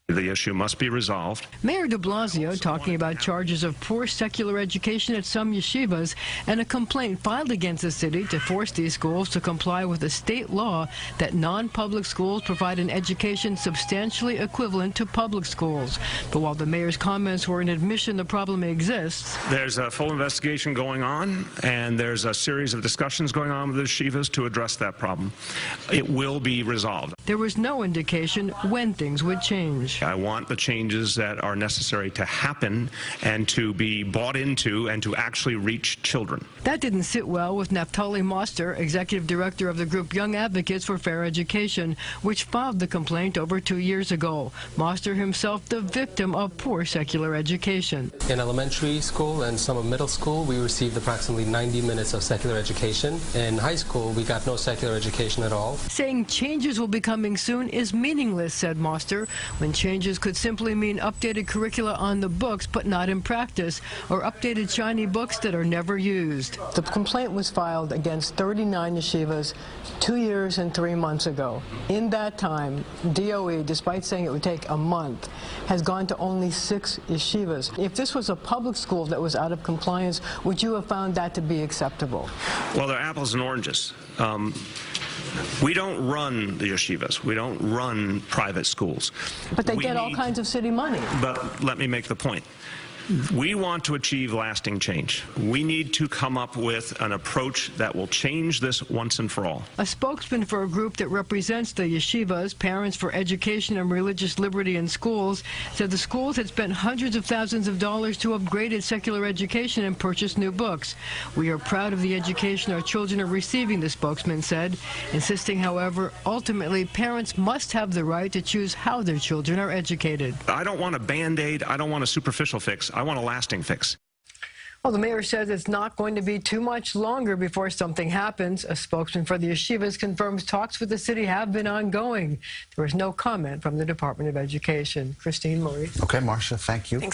The issue must be resolved. Mayor de Blasio talking about charges of poor secular education at some yeshivas and a complaint filed against the city to force these schools to comply with a state law that non-public schools provide an education substantially equivalent to public schools. But while the mayor's comments were an admission the problem exists, there's a full investigation going on, and there's a series of discussions going on with the yeshivas to address that problem. It will be resolved. There was no indication when things would change. I want the changes that are necessary to happen and to be bought into and to actually reach children. That didn't sit well with Naftali Moster, executive director of the group Young Advocates for Fair Education, which filed the complaint over 2 years ago. Moster himself the victim of poor secular education. In elementary school and some of middle school, we received approximately 90 minutes of secular education. In high school, we got no secular education at all. Saying changes will be coming soon is meaningless, said Moster, when changes could simply mean updated curricula on the books but not in practice, or updated shiny books that are never used. The complaint was filed against 39 yeshivas 2 years and 3 months ago. In that time, DOE, despite saying it would take a month, has gone to only 6 yeshivas. If this was a public school that was out of compliance, would you have found that to be acceptable? Well, they're apples and oranges. We don't run the yeshivas. We don't run private schools. But they get all kinds of city money. But let me make the point. We want to achieve lasting change. We need to come up with an approach that will change this once and for all. A spokesman for a group that represents the yeshivas, Parents for Education and Religious Liberty in Schools, said the schools had spent hundreds of thousands of dollars to upgrade secular education and purchase new books. We are proud of the education our children are receiving, the spokesman said, insisting, however, ultimately parents must have the right to choose how their children are educated. I don't want a Band-Aid. I don't want a superficial fix. I want a lasting fix. Well, the mayor says it's not going to be too much longer before something happens. A spokesman for the yeshivas confirms talks with the city have been ongoing. There was no comment from the Department of Education. Christine, Maurice. Okay, Marcia, thank you. Thanks.